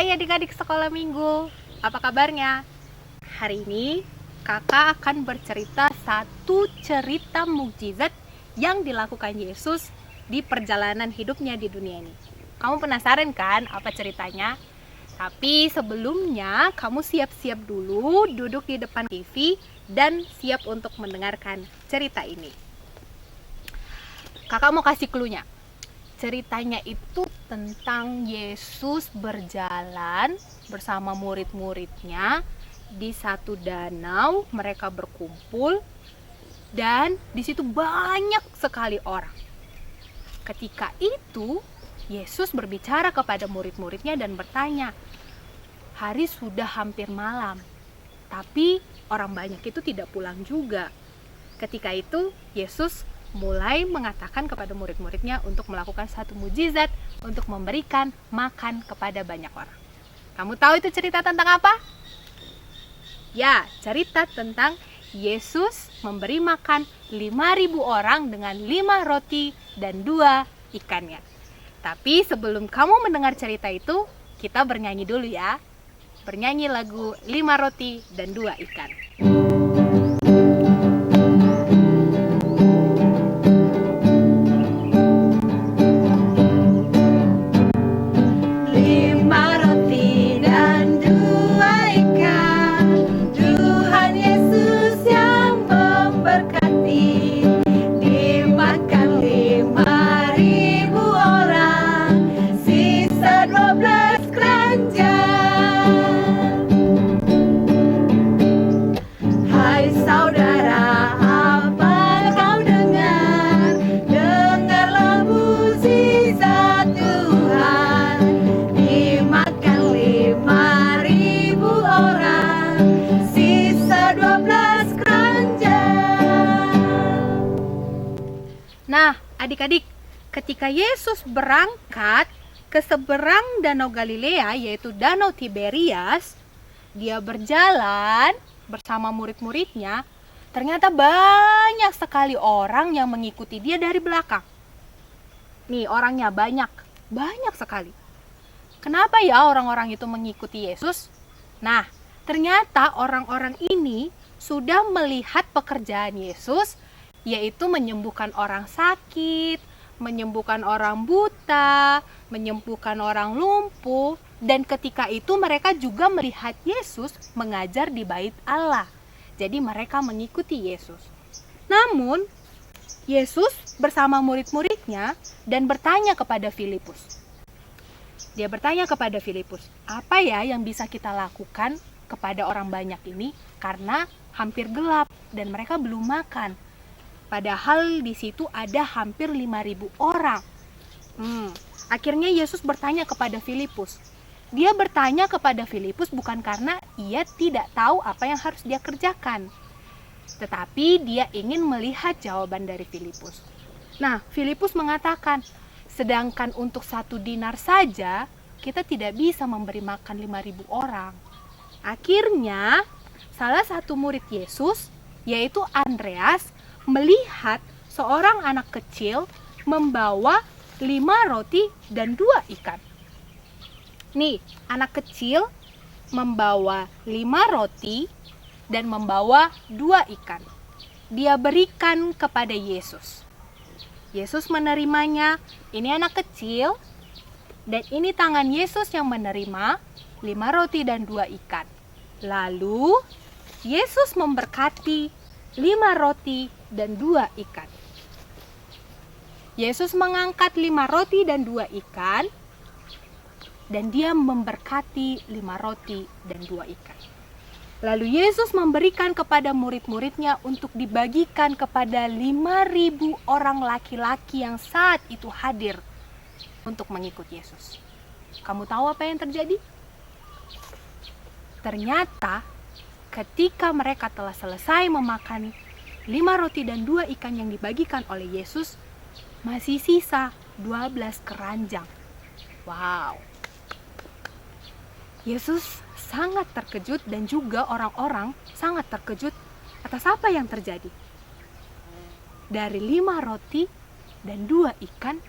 Hai adik-adik sekolah minggu, apa kabarnya? Hari ini kakak akan bercerita satu cerita mukjizat yang dilakukan Yesus di perjalanan hidupnya di dunia ini. Kamu penasaran kan apa ceritanya? Tapi sebelumnya kamu siap-siap dulu duduk di depan TV dan siap untuk mendengarkan cerita ini. Kakak mau kasih clue-nya. Ceritanya itu tentang Yesus berjalan bersama murid-muridnya di satu danau. Mereka berkumpul dan di situ banyak sekali orang. Ketika itu Yesus berbicara kepada murid-muridnya dan bertanya, hari sudah hampir malam, tapi orang banyak itu tidak pulang juga. Ketika itu Yesus mulai mengatakan kepada murid-muridnya untuk melakukan satu mukjizat untuk memberikan makan kepada banyak orang. Kamu tahu itu cerita tentang apa? Ya, cerita tentang Yesus memberi makan 5.000 orang dengan 5 roti dan 2 ikannya. Tapi sebelum kamu mendengar cerita itu, kita bernyanyi dulu ya. Bernyanyi lagu 5 roti dan 2 ikan. Nah, adik-adik, ketika Yesus berangkat ke seberang Danau Galilea, yaitu Danau Tiberias, dia berjalan bersama murid-muridnya. Ternyata banyak sekali orang yang mengikuti dia dari belakang. Nih, orangnya banyak sekali. Kenapa ya orang-orang itu mengikuti Yesus? Nah, ternyata orang-orang ini sudah melihat pekerjaan Yesus, yaitu menyembuhkan orang sakit, menyembuhkan orang buta, menyembuhkan orang lumpuh. Dan ketika itu mereka juga melihat Yesus mengajar di bait Allah. Jadi mereka mengikuti Yesus. Namun, Yesus bersama murid-muridnya dan bertanya kepada Filipus. Dia bertanya kepada Filipus, apa ya yang bisa kita lakukan kepada orang banyak ini? Karena hampir gelap dan mereka belum makan. Padahal di situ ada hampir 5.000 orang. Akhirnya Yesus bertanya kepada Filipus. Dia bertanya kepada Filipus bukan karena ia tidak tahu apa yang harus dia kerjakan, tetapi dia ingin melihat jawaban dari Filipus. Nah, Filipus mengatakan, sedangkan untuk 1 dinar saja, kita tidak bisa memberi makan 5.000 orang. Akhirnya, salah satu murid Yesus, yaitu Andreas, melihat seorang anak kecil membawa 5 roti dan 2 ikan. Nih, anak kecil membawa 5 roti dan membawa 2 ikan. Dia berikan kepada Yesus. Yesus menerimanya. Ini anak kecil dan ini tangan Yesus yang menerima 5 roti dan 2 ikan. Lalu Yesus memberkati 5 roti dan 2 ikan. Yesus mengangkat 5 roti dan 2 ikan dan dia memberkati 5 roti dan 2 ikan. Lalu Yesus memberikan kepada murid-muridnya untuk dibagikan kepada 5.000 orang laki-laki yang saat itu hadir untuk mengikut Yesus. Kamu tahu apa yang terjadi? Ternyata ketika mereka telah selesai memakan 5 roti dan 2 ikan yang dibagikan oleh Yesus, masih sisa 12 keranjang. Wow. Yesus sangat terkejut dan juga orang-orang sangat terkejut atas apa yang terjadi. Dari 5 roti dan 2 ikan,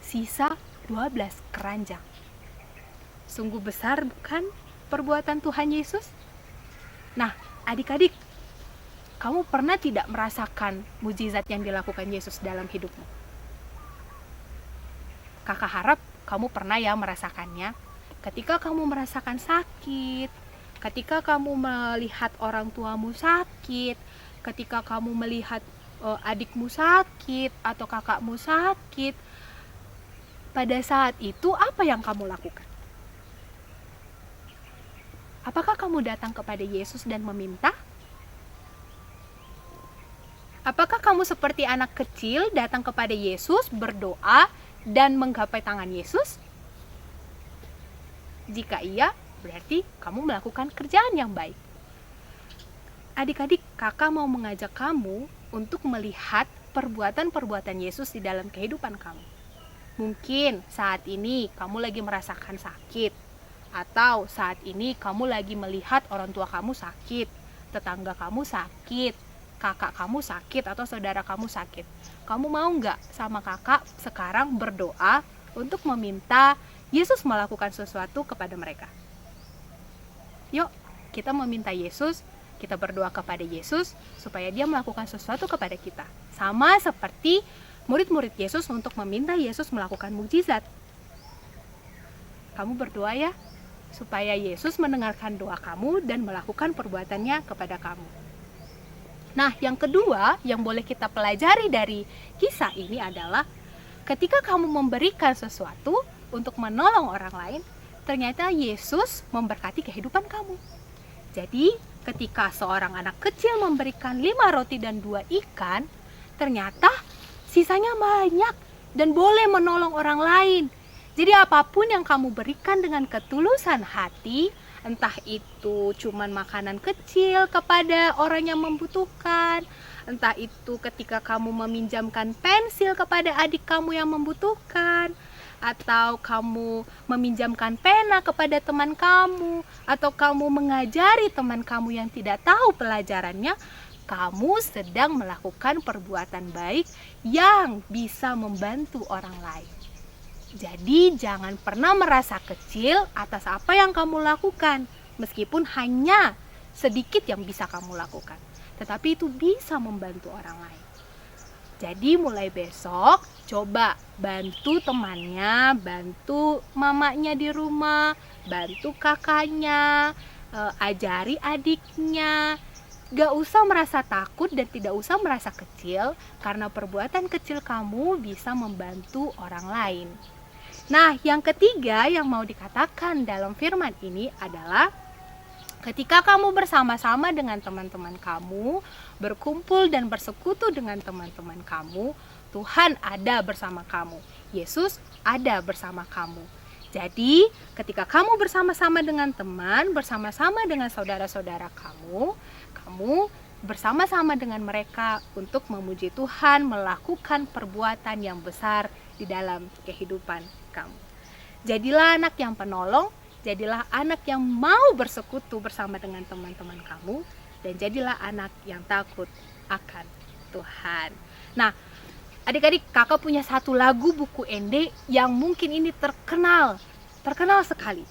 sisa 12 keranjang. Sungguh besar bukan perbuatan Tuhan Yesus? Nah, adik-adik, kamu pernah tidak merasakan mujizat yang dilakukan Yesus dalam hidupmu? Kakak harap kamu pernah ya merasakannya. Ketika kamu merasakan sakit, ketika kamu melihat orang tuamu sakit, ketika kamu melihat adikmu sakit atau kakakmu sakit, pada saat itu apa yang kamu lakukan? Apakah kamu datang kepada Yesus dan meminta? Apakah kamu seperti anak kecil datang kepada Yesus, berdoa, dan menggapai tangan Yesus? Jika iya, berarti kamu melakukan kerjaan yang baik. Adik-adik, kakak mau mengajak kamu untuk melihat perbuatan-perbuatan Yesus di dalam kehidupan kamu. Mungkin saat ini kamu lagi merasakan sakit, atau saat ini kamu lagi melihat orang tua kamu sakit, tetangga kamu sakit, kakak kamu sakit, atau saudara kamu sakit. Kamu mau nggak sama kakak sekarang berdoa untuk meminta Yesus melakukan sesuatu kepada mereka? Yuk, kita meminta Yesus, kita berdoa kepada Yesus supaya dia melakukan sesuatu kepada kita. Sama seperti murid-murid Yesus untuk meminta Yesus melakukan mukjizat. Kamu berdoa ya, supaya Yesus mendengarkan doa kamu dan melakukan perbuatannya kepada kamu. Nah, yang kedua yang boleh kita pelajari dari kisah ini adalah ketika kamu memberikan sesuatu untuk menolong orang lain, ternyata Yesus memberkati kehidupan kamu. Jadi, ketika seorang anak kecil memberikan 5 roti dan 2 ikan, ternyata sisanya banyak dan boleh menolong orang lain. Jadi apapun yang kamu berikan dengan ketulusan hati, entah itu cuman makanan kecil kepada orang yang membutuhkan, entah itu ketika kamu meminjamkan pensil kepada adik kamu yang membutuhkan, atau kamu meminjamkan pena kepada teman kamu, atau kamu mengajari teman kamu yang tidak tahu pelajarannya, kamu sedang melakukan perbuatan baik yang bisa membantu orang lain. Jadi jangan pernah merasa kecil atas apa yang kamu lakukan, meskipun hanya sedikit yang bisa kamu lakukan, tetapi itu bisa membantu orang lain. Jadi mulai besok coba bantu temannya, bantu mamanya di rumah, bantu kakaknya, ajari adiknya. Gak usah merasa takut dan tidak usah merasa kecil, karena perbuatan kecil kamu bisa membantu orang lain. Nah, yang ketiga yang mau dikatakan dalam firman ini adalah ketika kamu bersama-sama dengan teman-teman kamu, berkumpul dan bersekutu dengan teman-teman kamu, Tuhan ada bersama kamu. Yesus ada bersama kamu. Jadi, ketika kamu bersama-sama dengan teman, bersama-sama dengan saudara-saudara kamu bersama-sama dengan mereka untuk memuji Tuhan, melakukan perbuatan yang besar di dalam kehidupan kamu. Jadilah anak yang penolong, jadilah anak yang mau bersekutu bersama dengan teman-teman kamu, dan jadilah anak yang takut akan Tuhan. Nah, adik-adik, kakak punya satu lagu buku Ende yang mungkin ini terkenal sekali.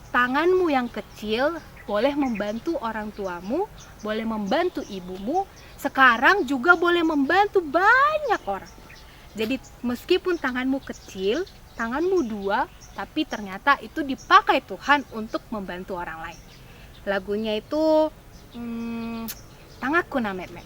Tanganmu yang kecil boleh membantu orang tuamu, boleh membantu ibumu, sekarang juga boleh membantu banyak orang. Jadi meskipun tanganmu kecil, tanganmu 2, tapi ternyata itu dipakai Tuhan untuk membantu orang lain. Lagunya itu Tangaku na Metmet.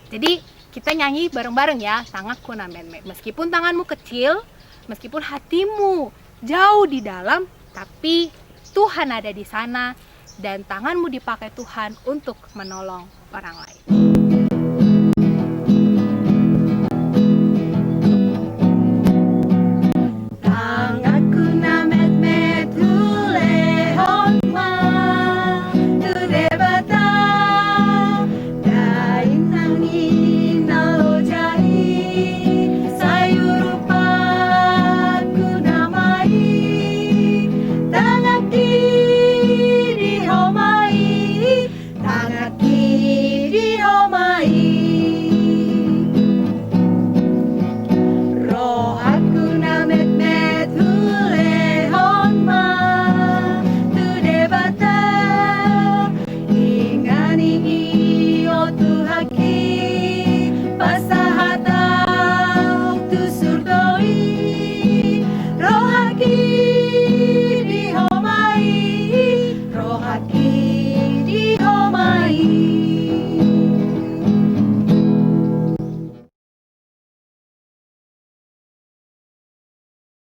Jadi kita nyanyi bareng-bareng ya, Tangaku na Metmet. Meskipun tanganmu kecil, meskipun hatimu jauh di dalam, tapi Tuhan ada di sana dan tanganmu dipakai Tuhan untuk menolong orang lain.